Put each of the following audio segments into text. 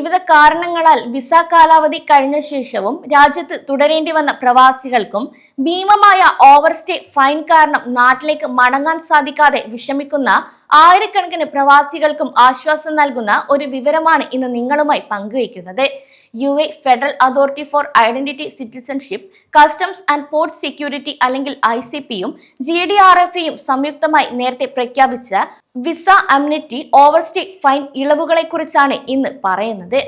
വിവിധ കാരണങ്ങളാൽ വിസ കാലാവധി കഴിഞ്ഞ ശേഷവും രാജ്യത്ത് തുടരേണ്ടി വന്ന പ്രവാസികൾക്കും ഭീമമായ ഓവർസ്റ്റേ ഫൈൻ കാരണം നാട്ടിലേക്ക് മടങ്ങാൻ സാധിക്കാതെ വിഷമിക്കുന്ന ആയിരക്കണക്കിന് പ്രവാസികൾക്കും ആശ്വാസം നൽകുന്ന ഒരു വിവരമാണ് ഇന്ന് നിങ്ങളുമായി പങ്കുവയ്ക്കുന്നത്. UAE federal authority four identity citizenship, customs and port security അല്ലെങ്കിൽ ICPയും GDRFയും സംയുക്തമായി നേരത്തെ പ്രഖ്യാപിച്ച വിസ അമ്നിറ്റി ഓവർസ്റ്റേ ഫൈൻ ഇളവുകളെ കുറിച്ചാണ് ഇന്ന് പറയുന്നത്.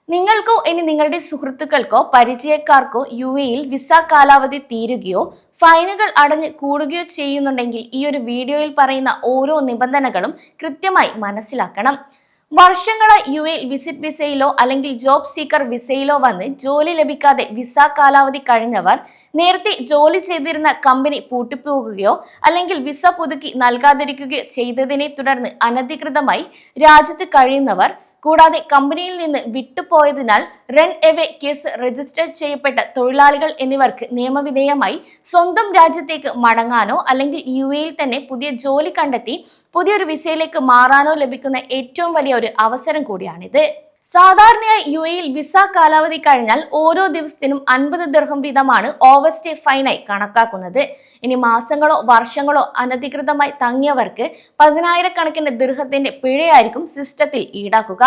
നിങ്ങൾക്കോ ഇനി നിങ്ങളുടെ സുഹൃത്തുക്കൾക്കോ പരിചയക്കാർക്കോ UAEയിൽ വിസ കാലാവധി തീരുകയോ ഫൈനുകൾ അടഞ്ഞ് കൂടുകയോ ചെയ്യുന്നുണ്ടെങ്കിൽ ഈ ഒരു വീഡിയോയിൽ പറയുന്ന ഓരോ നിബന്ധനകളും കൃത്യമായി മനസ്സിലാക്കണം. വർഷങ്ങളായി UAEയിൽ വിസിറ്റ് വിസയിലോ അല്ലെങ്കിൽ ജോബ് സീക്കർ വിസയിലോ വന്ന് ജോലി ലഭിക്കാതെ വിസ കാലാവധി കഴിഞ്ഞവർ, നേരത്തെ ജോലി ചെയ്തിരുന്ന കമ്പനി പൂട്ടിപ്പോകുകയോ അല്ലെങ്കിൽ വിസ പുതുക്കി നൽകാതിരിക്കുകയോ ചെയ്തതിനെ തുടർന്ന് അനധികൃതമായി രാജ്യത്ത് കഴിയുന്നവർ, കൂടാതെ കമ്പനിയിൽ നിന്ന് വിട്ടുപോയതിനാൽ റൺ എവേ കേസ് രജിസ്റ്റർ ചെയ്യപ്പെട്ട തൊഴിലാളികൾ എന്നിവർക്ക് നിയമവിധേയമായി സ്വന്തം രാജ്യത്തേക്ക് മടങ്ങാനോ അല്ലെങ്കിൽ UAEയിൽ തന്നെ പുതിയ ജോലി കണ്ടെത്തി പുതിയൊരു വിസയിലേക്ക് മാറാനോ ലഭിക്കുന്ന ഏറ്റവും വലിയ ഒരു അവസരം കൂടിയാണിത്. സാധാരണയായി UAEയിൽ വിസ കാലാവധി കഴിഞ്ഞാൽ ഓരോ ദിവസത്തിനും 50 ദിർഹം വീതമാണ് ഓവർസ്റ്റേ ഫൈനായി കണക്കാക്കുന്നത്. ഇനി മാസങ്ങളോ വർഷങ്ങളോ അനധികൃതമായി തങ്ങിയവർക്ക് 10,000 ദിർഹത്തിന്റെ പിഴയായിരിക്കും സിസ്റ്റത്തിൽ ഈടാക്കുക.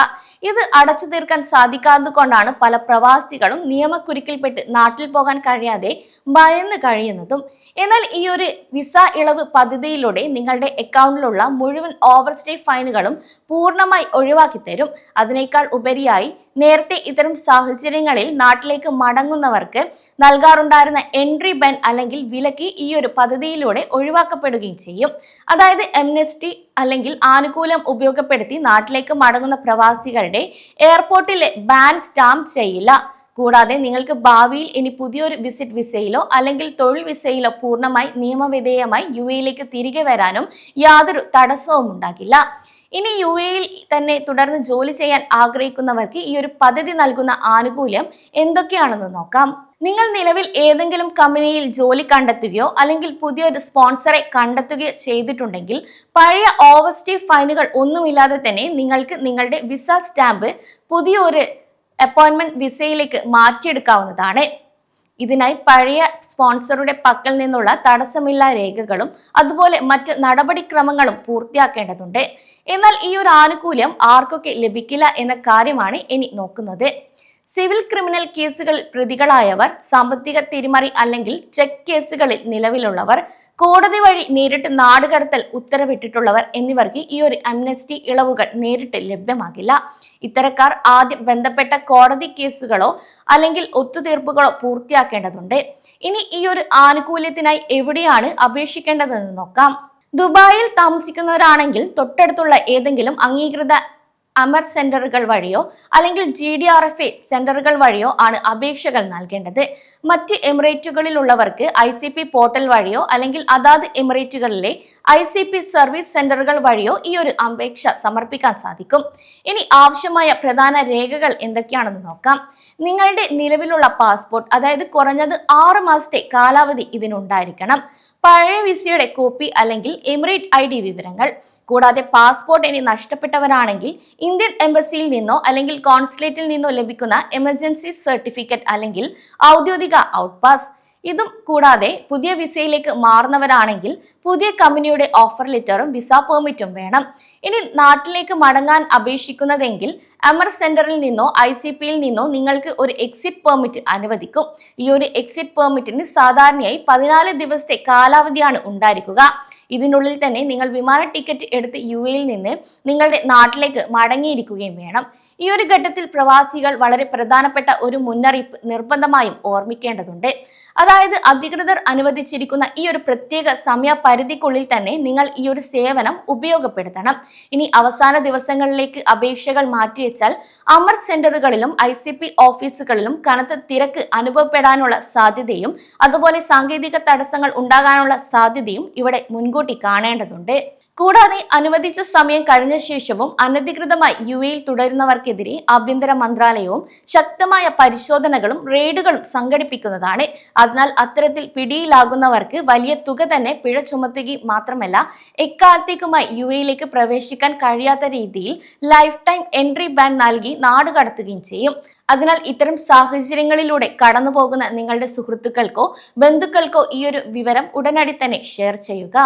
ഇത് അടച്ചു തീർക്കാൻ സാധിക്കാത്തത് കൊണ്ടാണ് പല പ്രവാസികളും നിയമക്കുരുക്കിൽപ്പെട്ട് നാട്ടിൽ പോകാൻ കഴിയാതെ ഭയന്ന് കഴിയുന്നതും. എന്നാൽ ഈ ഒരു വിസ ഇളവ് പദ്ധതിയിലൂടെ നിങ്ങളുടെ അക്കൗണ്ടിലുള്ള മുഴുവൻ ഓവർസ്റ്റേ ഫൈനുകളും പൂർണ്ണമായി ഒഴിവാക്കി തരും. അതിനേക്കാൾ ഉപരിയായി നേരത്തെ ഇത്തരം സാഹചര്യങ്ങളിൽ നാട്ടിലേക്ക് മടങ്ങുന്നവർക്ക് നൽകാറുണ്ടായിരുന്ന എൻട്രി ബാൻ അല്ലെങ്കിൽ വിലക്ക് ഈ ഒരു പദ്ധതിയിലൂടെ ഒഴിവാക്കപ്പെടുകയും ചെയ്യും. അതായത് എംനെസ്റ്റി അല്ലെങ്കിൽ ആനുകൂല്യം ഉപയോഗപ്പെടുത്തി നാട്ടിലേക്ക് മടങ്ങുന്ന പ്രവാസികളുടെ എയർപോർട്ടിലെ ബാൻ സ്റ്റാമ്പ് ചെയ്യില്ല. കൂടാതെ നിങ്ങൾക്ക് ഭാവിയിൽ ഇനി പുതിയൊരു വിസിറ്റ് വിസയിലോ അല്ലെങ്കിൽ തൊഴിൽ വിസയിലോ പൂർണ്ണമായി നിയമവിധേയമായി UAEയിലേക്ക് തിരികെ വരാനും യാതൊരു തടസ്സവും ഉണ്ടാകില്ല. ഇനി UAEയിൽ തന്നെ തുടർന്ന് ജോലി ചെയ്യാൻ ആഗ്രഹിക്കുന്നവർക്ക് ഈ ഒരു പദ്ധതി നൽകുന്ന ആനുകൂല്യം എന്തൊക്കെയാണെന്ന് നോക്കാം. നിങ്ങൾ നിലവിൽ ഏതെങ്കിലും കമ്പനിയിൽ ജോലി കണ്ടെത്തുകയോ അല്ലെങ്കിൽ പുതിയൊരു സ്പോൺസറെ കണ്ടെത്തുകയോ ചെയ്തിട്ടുണ്ടെങ്കിൽ പഴയ ഓവർസ്റ്റേ ഫൈനുകൾ ഒന്നുമില്ലാതെ തന്നെ നിങ്ങൾക്ക് നിങ്ങളുടെ വിസ സ്റ്റാമ്പ് പുതിയൊരു അപ്പോയിന്റ്മെന്റ് വിസയിലേക്ക് മാറ്റിയെടുക്കാവുന്നതാണ്. ഇതിനായി പഴയ സ്പോൺസറുടെ പക്കൽ നിന്നുള്ള തടസ്സമില്ലാ രേഖകളും അതുപോലെ മറ്റ് നടപടിക്രമങ്ങളും പൂർത്തിയാക്കേണ്ടതുണ്ട്. എന്നാൽ ഈ ഒരു ആനുകൂല്യം ആർക്കൊക്കെ ലഭിക്കില്ല എന്ന കാര്യമാണ് ഇനി നോക്കുന്നത്. സിവിൽ ക്രിമിനൽ കേസുകളിൽ പ്രതികളായവർ, സാമ്പത്തിക തിരിമറി അല്ലെങ്കിൽ ചെക്ക് കേസുകളിൽ നിലവിലുള്ളവർ, കോടതി വഴി നേരിട്ട് നാടുകടത്തൽ ഉത്തരവിട്ടിട്ടുള്ളവർ എന്നിവർക്ക് ഈ ഒരു അംനെസ്റ്റി ഇളവുകൾ നേരിട്ട് ലഭ്യമാകില്ല. ഇത്തരക്കാർ ആദ്യം ബന്ധപ്പെട്ട കോടതി കേസുകളോ അല്ലെങ്കിൽ ഒത്തുതീർപ്പുകളോ പൂർത്തിയാക്കേണ്ടതുണ്ട്. ഇനി ഈ ഒരു ആനുകൂല്യത്തിനായി എവിടെയാണ് അപേക്ഷിക്കേണ്ടതെന്ന് നോക്കാം. ദുബായിൽ താമസിക്കുന്നവരാണെങ്കിൽ തൊട്ടടുത്തുള്ള ഏതെങ്കിലും അംഗീകൃത അമർ സെന്ററുകൾ വഴിയോ അല്ലെങ്കിൽ GDRFA സെന്ററുകൾ വഴിയോ ആണ് അപേക്ഷകൾ നൽകേണ്ടത്. മറ്റ് എമിറേറ്റുകളിലുള്ളവർക്ക് ICP പോർട്ടൽ വഴിയോ അല്ലെങ്കിൽ അതാത് എമിറേറ്റുകളിലെ ICP സർവീസ് സെന്ററുകൾ വഴിയോ ഈ ഒരു അപേക്ഷ സമർപ്പിക്കാൻ സാധിക്കും. ഇനി ആവശ്യമായ പ്രധാന രേഖകൾ എന്തൊക്കെയാണെന്ന് നോക്കാം. നിങ്ങളുടെ നിലവിലുള്ള പാസ്പോർട്ട്, അതായത് കുറഞ്ഞത് 6 മാസത്തെ കാലാവധി ഇതിനുണ്ടായിരിക്കണം. പഴയ വിസയുടെ കോപ്പി അല്ലെങ്കിൽ എമിറേറ്റ് ID വിവരങ്ങൾ. കൂടാതെ പാസ്പോർട്ട് ഇനി നഷ്ടപ്പെട്ടവരാണെങ്കിൽ ഇന്ത്യൻ എംബസിയിൽ നിന്നോ അല്ലെങ്കിൽ കോൺസുലേറ്റിൽ നിന്നോ ലഭിക്കുന്ന എമർജൻസി സർട്ടിഫിക്കറ്റ് അല്ലെങ്കിൽ ഔദ്യോഗിക ഔട്ട് പാസ്. ഇതും കൂടാതെ പുതിയ വിസയിലേക്ക് മാറുന്നവരാണെങ്കിൽ പുതിയ കമ്പനിയുടെ ഓഫർ ലെറ്ററും വിസ പെർമിറ്റും വേണം. ഇനി നാട്ടിലേക്ക് മടങ്ങാൻ അപേക്ഷിക്കുന്നതെങ്കിൽ അമർ സെന്ററിൽ നിന്നോ ICPയിൽ നിന്നോ നിങ്ങൾക്ക് ഒരു എക്സിറ്റ് പെർമിറ്റ് അനുവദിക്കും. ഈ ഒരു എക്സിറ്റ് പെർമിറ്റിന് സാധാരണയായി 14 ദിവസത്തെ കാലാവധിയാണ് ഉണ്ടായിരിക്കുക. ഇതിനുള്ളിൽ തന്നെ നിങ്ങൾ വിമാന ടിക്കറ്റ് എടുത്ത് UAEയിൽ നിന്ന് നിങ്ങളുടെ നാട്ടിലേക്ക് മടങ്ങിയിരിക്കുകയും വേണം. ഈ ഒരു ഘട്ടത്തിൽ പ്രവാസികൾ വളരെ പ്രധാനപ്പെട്ട ഒരു മുന്നറിയിപ്പ് നിർബന്ധമായും ഓർമ്മിക്കേണ്ടതുണ്ട്. അതായത് അധികൃതർ അനുവദിച്ചിരിക്കുന്ന ഈ ഒരു പ്രത്യേക സമയപരിധിക്കുള്ളിൽ തന്നെ നിങ്ങൾ ഈ ഒരു സേവനം ഉപയോഗപ്പെടുത്തണം. ഇനി അവസാന ദിവസങ്ങളിലേക്ക് അപേക്ഷകൾ മാറ്റിവെച്ചാൽ അമർ സെന്ററുകളിലും ICP ഓഫീസുകളിലും കനത്ത തിരക്ക് അനുഭവപ്പെടാനുള്ള സാധ്യതയും അതുപോലെ സാങ്കേതിക തടസ്സങ്ങൾ ഉണ്ടാകാനുള്ള സാധ്യതയും ഇവിടെ മുൻകൂട്ടി കാണേണ്ടതുണ്ട്. കൂടാതെ അനുവദിച്ച സമയം കഴിഞ്ഞ ശേഷവും അനധികൃതമായി യുഎയിൽ തുടരുന്നവർക്കെതിരെ ആഭ്യന്തര മന്ത്രാലയവും ശക്തമായ പരിശോധനകളും റെയ്ഡുകളും സംഘടിപ്പിക്കുന്നതാണ്. അതിനാൽ അത്തരത്തിൽ പിടിയിലാകുന്നവർക്ക് വലിയ തുക തന്നെ പിഴ ചുമത്തുകയും മാത്രമല്ല, എക്കാലത്തേക്കുമായി യുഎയിലേക്ക് പ്രവേശിക്കാൻ കഴിയാത്ത രീതിയിൽ ലൈഫ് ടൈം എൻട്രി ബാൻ നൽകി നാടുകടത്തുകയും ചെയ്യും. അതിനാൽ ഇത്തരം സാഹചര്യങ്ങളിലൂടെ കടന്നു പോകുന്ന നിങ്ങളുടെ സുഹൃത്തുക്കൾക്കോ ബന്ധുക്കൾക്കോ ഈ ഒരു വിവരം ഉടനടി തന്നെ ഷെയർ ചെയ്യുക.